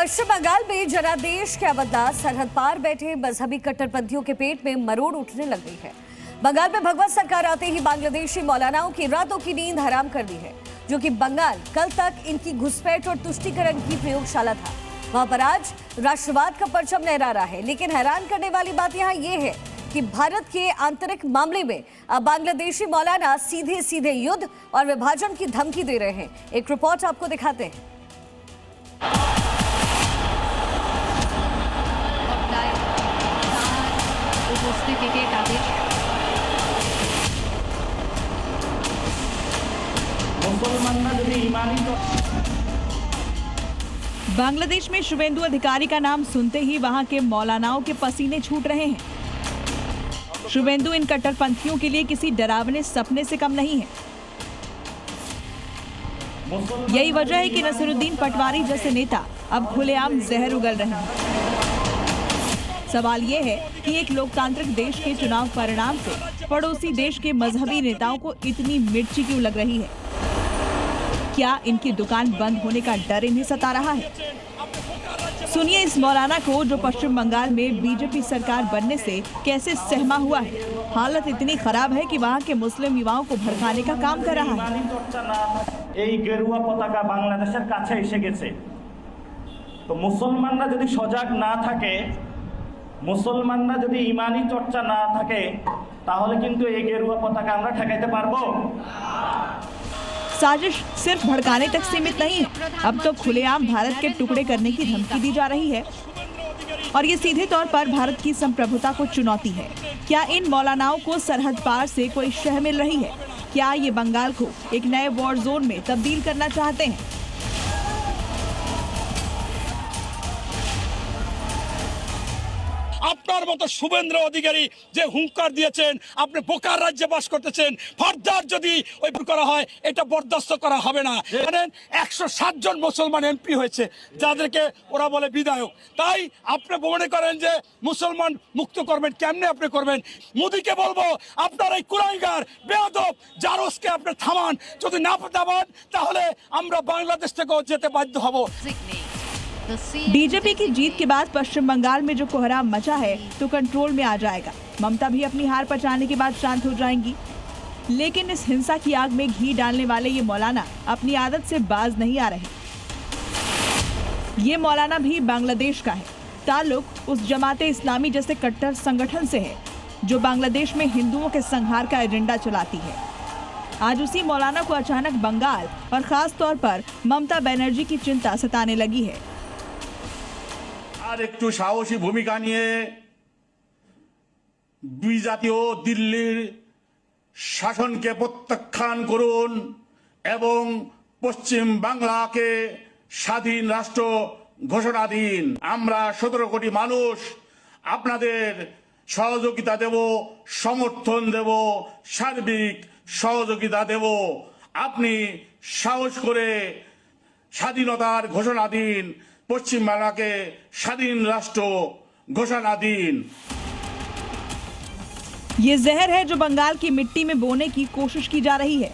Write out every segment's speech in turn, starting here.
पश्चिम बंगाल में जनादेश क्या बदला, सरहद पार बैठे मजहबी कट्टरपंथियों के पेट में मरोड़ उठने लग गई है। बंगाल में भगवत सरकार आते ही बांग्लादेशी मौलानाओं की रातों की नींद हराम कर दी है, जो कि बंगाल कल तक इनकी घुसपैठ और तुष्टीकरण की प्रयोगशाला था। वहां पर आज राष्ट्रवाद का परचम लहरा रहा है। लेकिन हैरान करने वाली बात यहाँ ये है कि भारत के आंतरिक मामले में अब बांग्लादेशी मौलाना सीधे सीधे युद्ध और विभाजन की धमकी दे रहे हैं। एक रिपोर्ट आपको दिखाते हैं। बांग्लादेश में शुभेंदु अधिकारी का नाम सुनते ही वहां के मौलानाओं के पसीने छूट रहे हैं। शुभेंदु इन कट्टरपंथियों के लिए किसी डरावने सपने से कम नहीं है। यही वजह है कि नसीरुद्दीन पटवारी जैसे नेता अब खुलेआम जहर उगल रहे हैं। सवाल ये है कि एक लोकतांत्रिक देश के चुनाव परिणाम से पड़ोसी देश के मजहबी नेताओं को इतनी मिर्ची क्यों लग रही है? क्या इनकी दुकान बंद होने का डर इन्हें सता रहा है? सुनिए इस मौलाना को, जो पश्चिम बंगाल में बीजेपी सरकार बनने से कैसे सहमा हुआ है। हालत इतनी खराब है कि वहाँ के मुस्लिम युवाओं को भड़काने का काम कर रहा है। गेरुआ पताका बांग्लादेशेर काछे एसे गेছে, तो मुसलमानरा यदि सजाग ना থাকে, मुसलमानरा यदि ईमानी चर्चा ना থাকে, তাহলে কিন্তু এই गेरुआ पताका আমরা ঠেকাইতে পারবো? साजिश सिर्फ भड़काने तक सीमित नहीं है, अब तो खुलेआम भारत के टुकड़े करने की धमकी दी जा रही है और ये सीधे तौर पर भारत की संप्रभुता को चुनौती है। क्या इन मौलानाओं को सरहद पार से कोई शह मिल रही है? क्या ये बंगाल को एक नए वॉर जोन में तब्दील करना चाहते हैं? আপনার মতো শুভেন্দ্র অধিকারী যে হুঙ্কার দিয়েছেন, আপনি বোকার রাজ্যে বাস করতেছেন, ফার্দার যদি ওই করা হয় এটা বরদাস্ত করা হবে না। জানেন 107 জন মুসলমান এমপি হয়েছে, যাদেরকে ওরা বলে বিধায়ক। তাই আপনি মনে করেন যে মুসলমান মুক্ত করবেন, কেমনে আপনি করবেন? মোদিকে বলবো আপনার এই কুলাঙ্গার বেয়াদব জারজকে আপনি থামান। যদি না থামান তাহলে আমরা বাংলাদেশ থেকে যেতে বাধ্য হব। बीजेपी की जीत के बाद पश्चिम बंगाल में जो कोहराम मचा है तो कंट्रोल में आ जाएगा। ममता भी अपनी हार पचाने के बाद शांत हो जाएंगी। लेकिन इस हिंसा की आग में घी डालने वाले ये मौलाना अपनी आदत से बाज नहीं आ रहे। ये मौलाना भी बांग्लादेश का है। ताल्लुक उस जमाते इस्लामी जैसे कट्टर संगठन से है जो बांग्लादेश में हिंदुओं के संहार का एजेंडा चलाती है। आज उसी मौलाना को अचानक बंगाल और खास तौर पर ममता बनर्जी की चिंता सताने लगी है। আর একটু সাহসী ভূমিকা নিয়ে বিজাতীয় দিল্লির শাসনকে প্রত্যাখ্যান করুন এবং পশ্চিম বাংলাকে স্বাধীন রাষ্ট্র ঘোষণা দিন। আমরা 17 কোটি মানুষ আপনাদের সহযোগিতা দেব, সমর্থন দেব, সার্বিক সহযোগিতা দেব। আপনি সাহস করে স্বাধীনতার ঘোষণা দিন, पश्चिम बांग्ला के स्वाधीन राष्ट्र घोषणा दिन। ये जहर है जो बंगाल की मिट्टी में बोने की कोशिश की जा रही है।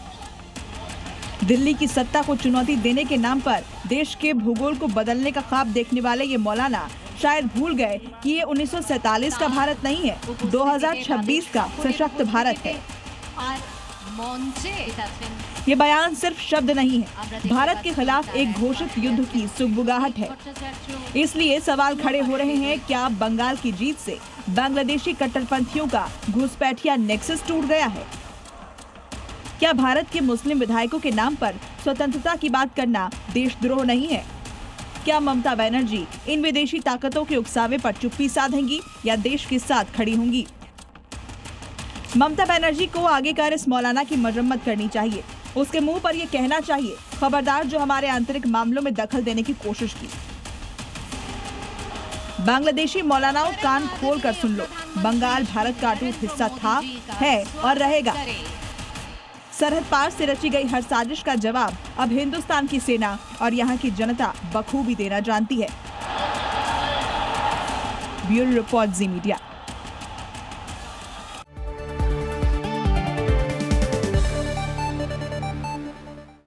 दिल्ली की सत्ता को चुनौती देने के नाम पर देश के भूगोल को बदलने का ख्वाब देखने वाले ये मौलाना शायद भूल गए कि ये 1947 का भारत नहीं है, 2026 का सशक्त भारत है। ये बयान सिर्फ शब्द नहीं है, भारत के खिलाफ एक घोषित युद्ध की सुगबुगाहट है। इसलिए सवाल खड़े हो रहे हैं, क्या बंगाल की जीत से बांग्लादेशी कट्टरपंथियों का घुसपैठिया नेक्सस टूट गया है? क्या भारत के मुस्लिम विधायकों के नाम पर स्वतंत्रता की बात करना देशद्रोह नहीं है? क्या ममता बनर्जी इन विदेशी ताकतों के उकसावे पर चुप्पी साधेंगी या देश के साथ खड़ी होंगी? ममता बनर्जी को आगे कर इस मौलाना की मरम्मत करनी चाहिए। उसके मुंह पर यह कहना चाहिए, खबरदार जो हमारे आंतरिक मामलों में दखल देने की कोशिश की। बांग्लादेशी मौलानाओं, कान खोल कर सुन लो, बंगाल भारत का अटूट हिस्सा था, है और रहेगा। सरहद पार से रची गई हर साजिश का जवाब अब हिंदुस्तान की सेना और यहाँ की जनता बखूबी देना जानती है। ब्यूरो रिपोर्ट, जी मीडिया।